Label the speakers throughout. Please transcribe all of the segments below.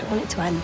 Speaker 1: don't want it to end.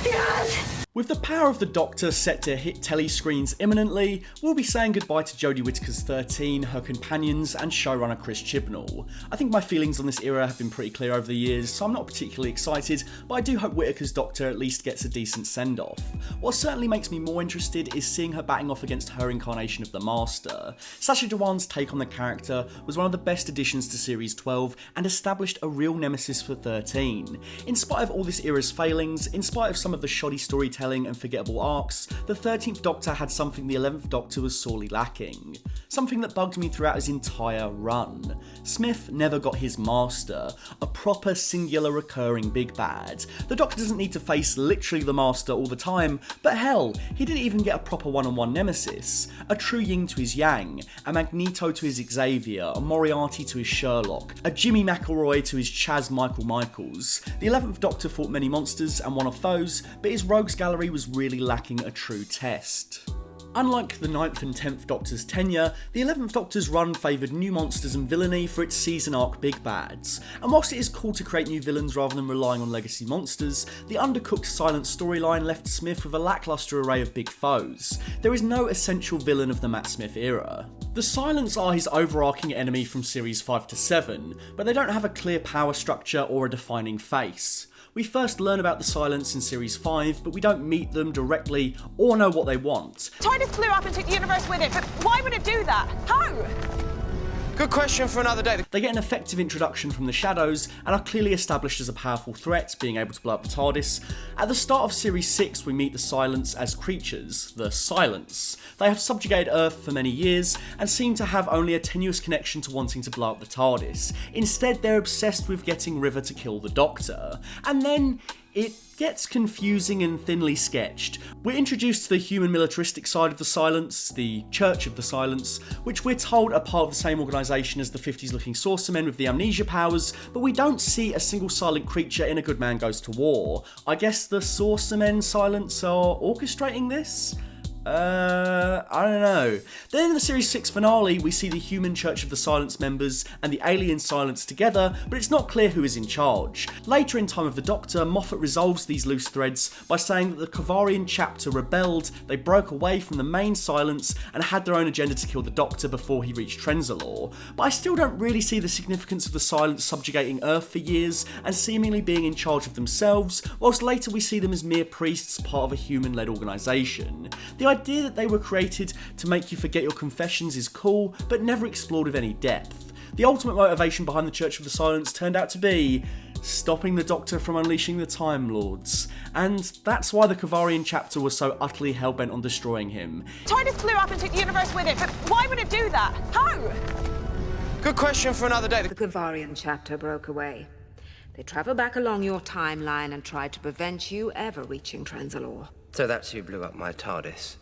Speaker 1: Yes!
Speaker 2: With the power of the Doctor set to hit telly screens imminently, we'll be saying goodbye to Jodie Whittaker's 13, her companions, and showrunner Chris Chibnall. I think my feelings on this era have been pretty clear over the years, so I'm not particularly excited, but I do hope Whittaker's Doctor at least gets a decent send-off. What certainly makes me more interested is seeing her batting off against her incarnation of the Master. Sacha Dawhan's take on the character was one of the best additions to Series 12 and established a real nemesis for 13. In spite of all this era's failings, in spite of some of the shoddy storytelling and forgettable arcs, the 13th Doctor had something the 11th Doctor was sorely lacking. Something that bugged me throughout his entire run. Smith never got his Master, a proper singular recurring big bad. The Doctor doesn't need to face literally the Master all the time, but hell, he didn't even get a proper one-on-one nemesis. A true ying to his yang, a magneto to his Xavier, a Moriarty to his Sherlock, a Jimmy McElroy to his Chazz Micheals. The 11th Doctor fought many monsters and one of those, but his rogues gallery was really lacking a true test. Unlike the 9th and 10th Doctor's tenure, the 11th Doctor's run favoured new monsters and villainy for its season arc big bads, and whilst it is cool to create new villains rather than relying on legacy monsters, the undercooked silent storyline left Smith with a lacklustre array of big foes. There is no essential villain of the Matt Smith era. The Silents are his overarching enemy from Series 5 to 7, but they don't have a clear power structure or a defining face. We first learn about the Silents in Series 5, but we don't meet them directly or know what they want.
Speaker 3: TARDIS blew up and took the universe with it, but why would it do that? How?
Speaker 4: Good question for another day.
Speaker 2: They get an effective introduction from the shadows and are clearly established as a powerful threat, being able to blow up the TARDIS. At the start of Series 6, we meet the Silents as creatures, the Silents. They have subjugated Earth for many years and seem to have only a tenuous connection to wanting to blow up the TARDIS. Instead, they're obsessed with getting River to kill the Doctor. And then it gets confusing and thinly sketched. We're introduced to the human militaristic side of the Silents, the Church of the Silents, which we're told are part of the same organisation as the 50s looking Sorcerermen with the amnesia powers, but we don't see a single silent creature in A Good Man Goes to War. I guess the Sorcerermen Silents are orchestrating this? I don't know. Then in the Series 6 finale, we see the human Church of the Silence members and the alien Silents together, but it's not clear who is in charge. Later in Time of the Doctor, Moffat resolves these loose threads by saying that the Kavarian chapter rebelled, they broke away from the main Silents and had their own agenda to kill the Doctor before he reached Trenzalore. But I still don't really see the significance of the Silents subjugating Earth for years and seemingly being in charge of themselves, whilst later we see them as mere priests, part of a human-led organisation. The idea that they were created to make you forget your confessions is cool, but never explored with any depth. The ultimate motivation behind the Church of the Silents turned out to be stopping the Doctor from unleashing the Time Lords, and that's why the Kavarian chapter was so utterly hell-bent on destroying him.
Speaker 3: TARDIS blew up and took the universe with it, but why would it do that? How?
Speaker 4: Good question for another day.
Speaker 5: The Kavarian chapter broke away. They travelled back along your timeline and tried to prevent you ever reaching Trenzalore.
Speaker 4: So that's who blew up my TARDIS.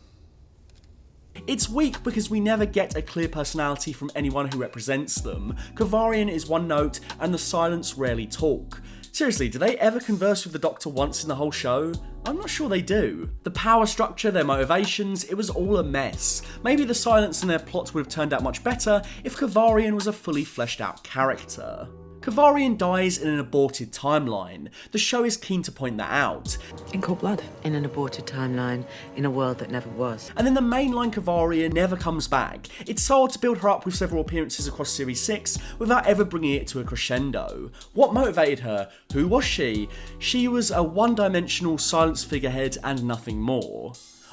Speaker 2: It's weak because we never get a clear personality from anyone who represents them. Kavarian is one note, and the Silents rarely talk. Seriously, do they ever converse with the Doctor once in the whole show? I'm not sure they do. The power structure, their motivations, it was all a mess. Maybe the Silents and their plots would have turned out much better if Kavarian was a fully fleshed out character. Kavarian dies in an aborted timeline. The show is keen to point that out.
Speaker 5: In cold blood. In an aborted timeline, in a world that never was.
Speaker 2: And then the mainline Kavarian never comes back. It's so odd to build her up with several appearances across Series 6 without ever bringing it to a crescendo. What motivated her? Who was she? She was a one-dimensional Silence figurehead and nothing more.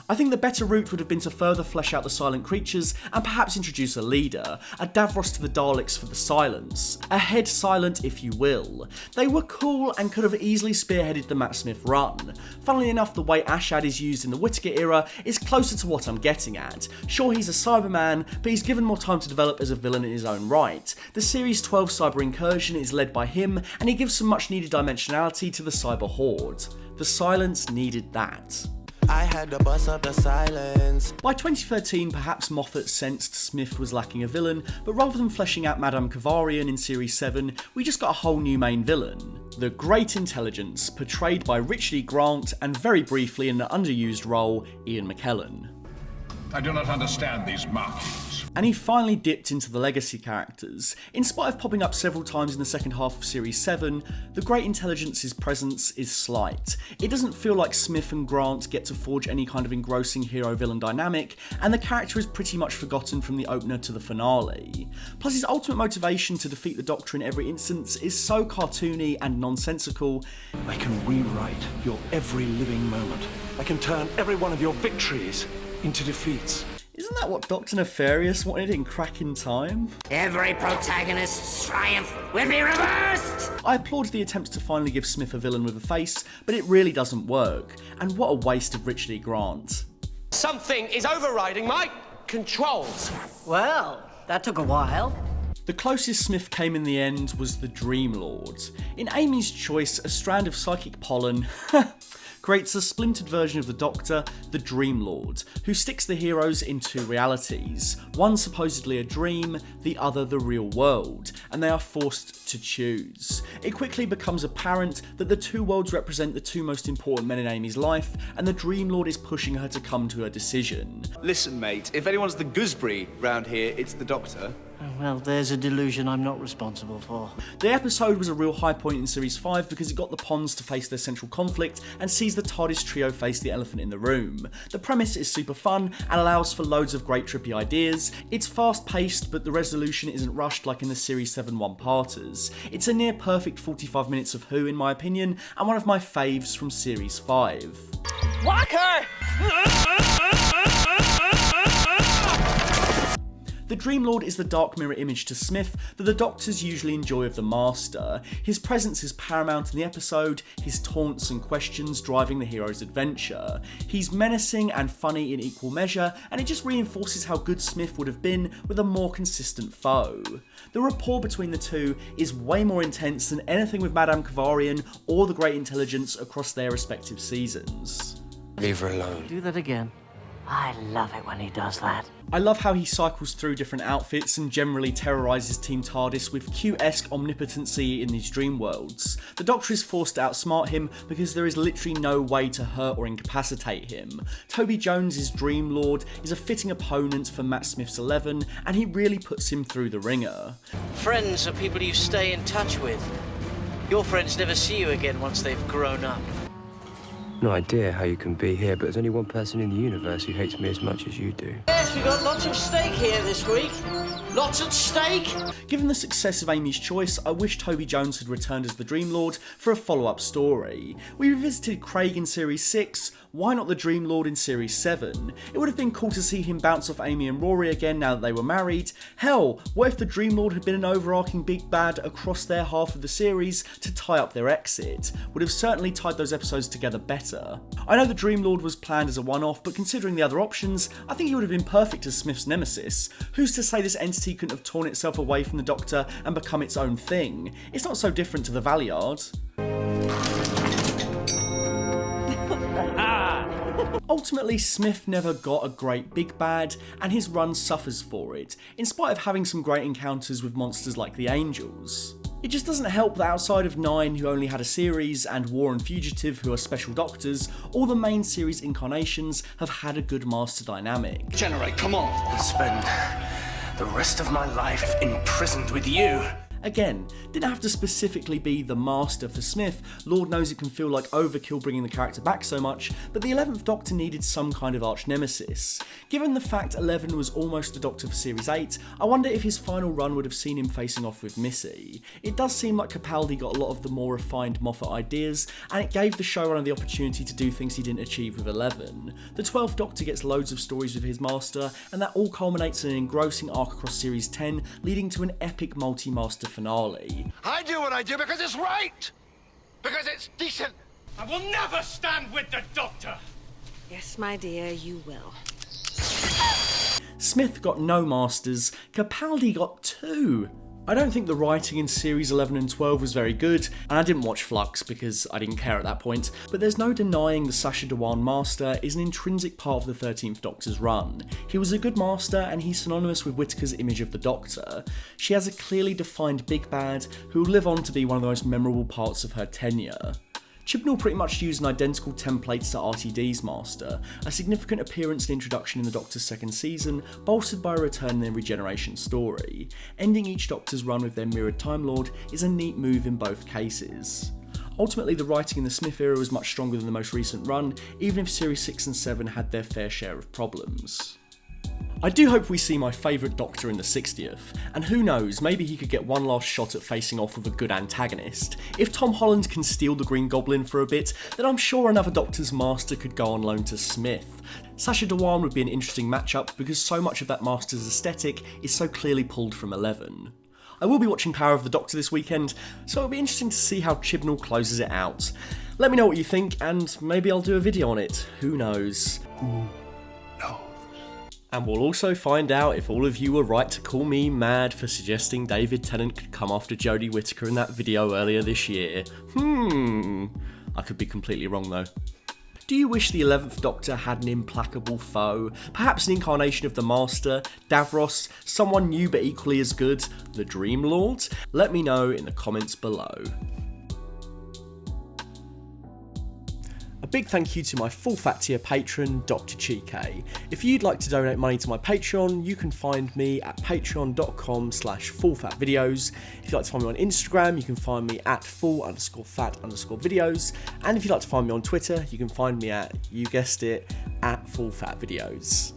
Speaker 2: I think the better route would have been to further flesh out the silent creatures and perhaps introduce a leader, a Davros to the Daleks for the Silents, a head silent if you will. They were cool and could have easily spearheaded the Matt Smith run. Funnily enough, the way Ashad is used in the Whittaker era is closer to what I'm getting at. Sure, he's a Cyberman, but he's given more time to develop as a villain in his own right. The Series 12 cyber incursion is led by him, and he gives some much needed dimensionality to the cyber horde. The Silents needed that.
Speaker 6: I had to bust up the silence.
Speaker 2: By 2013, perhaps Moffat sensed Smith was lacking a villain, but rather than fleshing out Madame Kavarian in Series 7, we just got a whole new main villain. The Great Intelligence, portrayed by Richard E. Grant and very briefly in an underused role, Ian McKellen.
Speaker 7: I do not understand these markings.
Speaker 2: And he finally dipped into the legacy characters. In spite of popping up several times in the second half of Series 7, the Great Intelligence's presence is slight. It doesn't feel like Smith and Grant get to forge any kind of engrossing hero-villain dynamic, and the character is pretty much forgotten from the opener to the finale. Plus, his ultimate motivation to defeat the Doctor in every instance is so cartoony and nonsensical.
Speaker 1: I can rewrite your every living moment. I can turn every one of your victories into defeats.
Speaker 2: Isn't that what Dr. Nefarious wanted in Crack in Time?
Speaker 7: Every protagonist's triumph will be reversed!
Speaker 2: I applaud the attempts to finally give Smith a villain with a face, but it really doesn't work. And what a waste of Richard E. Grant.
Speaker 4: Something is overriding my controls.
Speaker 7: Well, that took a while.
Speaker 2: The closest Smith came in the end was the Dream Lord. In Amy's Choice, a strand of psychic pollen creates a splintered version of the Doctor, the Dream Lord, who sticks the heroes in two realities, one supposedly a dream, the other the real world, and they are forced to choose. It quickly becomes apparent that the two worlds represent the two most important men in Amy's life, and the Dream Lord is pushing her to come to a decision.
Speaker 8: Listen, mate, if anyone's the gooseberry round here, it's the Doctor.
Speaker 7: Well, there's a delusion I'm not responsible for.
Speaker 2: The episode was a real high point in Series 5 because it got the Ponds to face their central conflict and sees the TARDIS trio face the elephant in the room. The premise is super fun and allows for loads of great trippy ideas. It's fast paced, but the resolution isn't rushed like in the Series 7 one-parters. It's a near perfect 45 minutes of Who in my opinion, and one of my faves from Series 5.
Speaker 3: Walker!
Speaker 2: The Dream Lord is the dark mirror image to Smith that the Doctors usually enjoy of the Master. His presence is paramount in the episode, his taunts and questions driving the hero's adventure. He's menacing and funny in equal measure, and it just reinforces how good Smith would have been with a more consistent foe. The rapport between the two is way more intense than anything with Madame Kavarian or the Great Intelligence across their respective seasons.
Speaker 4: Leave her alone.
Speaker 7: Do that again. I love it when he does that.
Speaker 2: I love how he cycles through different outfits and generally terrorises Team TARDIS with Q-esque omnipotency in these dream worlds. The Doctor is forced to outsmart him because there is literally no way to hurt or incapacitate him. Toby Jones's Dream Lord is a fitting opponent for Matt Smith's 11, and he really puts him through the ringer.
Speaker 9: Friends are people you stay in touch with. Your friends never see you again once they've grown up.
Speaker 4: No idea how you can be here, but there's only one person in the universe who hates me as much as you do.
Speaker 9: Yes, we got lots of steak here this week. Lots of steak!
Speaker 2: Given the success of Amy's Choice, I wish Toby Jones had returned as the Dream Lord for a follow-up story. We revisited Craig in Series 6, why not the Dream Lord in Series 7? It would have been cool to see him bounce off Amy and Rory again now that they were married. Hell, what if the Dream Lord had been an overarching big bad across their half of the series to tie up their exit? Would have certainly tied those episodes together better. I know the Dream Lord was planned as a one-off, but considering the other options, I think he would have been perfect as Smith's nemesis. Who's to say this entity couldn't have torn itself away from the Doctor and become its own thing? It's not so different to the Valeyard. Ultimately, Smith never got a great big bad, and his run suffers for it, in spite of having some great encounters with monsters like the Angels. It just doesn't help that outside of 9, who only had a series, and War and Fugitive, who are special Doctors, all the main series incarnations have had a good master dynamic.
Speaker 1: Generate, come on!
Speaker 8: I'll spend the rest of my life imprisoned with you.
Speaker 2: Again, didn't have to specifically be the Master for Smith. Lord knows it can feel like overkill bringing the character back so much, but the 11th Doctor needed some kind of arch nemesis. Given the fact 11 was almost the Doctor for Series 8, I wonder if his final run would have seen him facing off with Missy. It does seem like Capaldi got a lot of the more refined Moffat ideas, and it gave the showrunner the opportunity to do things he didn't achieve with 11. The 12th Doctor gets loads of stories with his Master, and that all culminates in an engrossing arc across Series 10, leading to an epic multi-Master finale.
Speaker 1: I do what I do because it's right! Because it's decent! I will never stand with the Doctor!
Speaker 5: Yes, my dear, you will.
Speaker 2: Smith got no Masters, Capaldi got 2. I don't think the writing in Series 11 and 12 was very good, and I didn't watch Flux because I didn't care at that point, but there's no denying the Sacha Dawhan Master is an intrinsic part of the 13th Doctor's run. He was a good Master, and he's synonymous with Whittaker's image of the Doctor. She has a clearly defined big bad who will live on to be one of the most memorable parts of her tenure. Chibnall pretty much used an identical template to RTD's master, a significant appearance and introduction in the Doctor's second season, bolstered by a return in their regeneration story. Ending each Doctor's run with their mirrored Time Lord is a neat move in both cases. Ultimately, the writing in the Smith era was much stronger than the most recent run, even if Series 6 and 7 had their fair share of problems. I do hope we see my favourite Doctor in the 60th, and who knows, maybe he could get one last shot at facing off with a good antagonist. If Tom Holland can steal the Green Goblin for a bit, then I'm sure another Doctor's master could go on loan to Smith. Sacha Dawhan would be an interesting matchup because so much of that master's aesthetic is so clearly pulled from 11. I will be watching Power of the Doctor this weekend, so it'll be interesting to see how Chibnall closes it out. Let me know what you think, and maybe I'll do a video on it. Who knows? And we'll also find out if all of you were right to call me mad for suggesting David Tennant could come after Jodie Whittaker in that video earlier this year. I could be completely wrong though. Do you wish the 11th Doctor had an implacable foe? Perhaps an incarnation of the Master, Davros, someone new but equally as good, the Dream Lord? Let me know in the comments below. A big thank you to my full fat tier patron, Dr. Chike. If you'd like to donate money to my Patreon, you can find me at patreon.com/fullfatvideos. If you'd like to find me on Instagram, you can find me at full_fat_videos. And if you'd like to find me on Twitter, you can find me at, you guessed it, at fullfatvideos.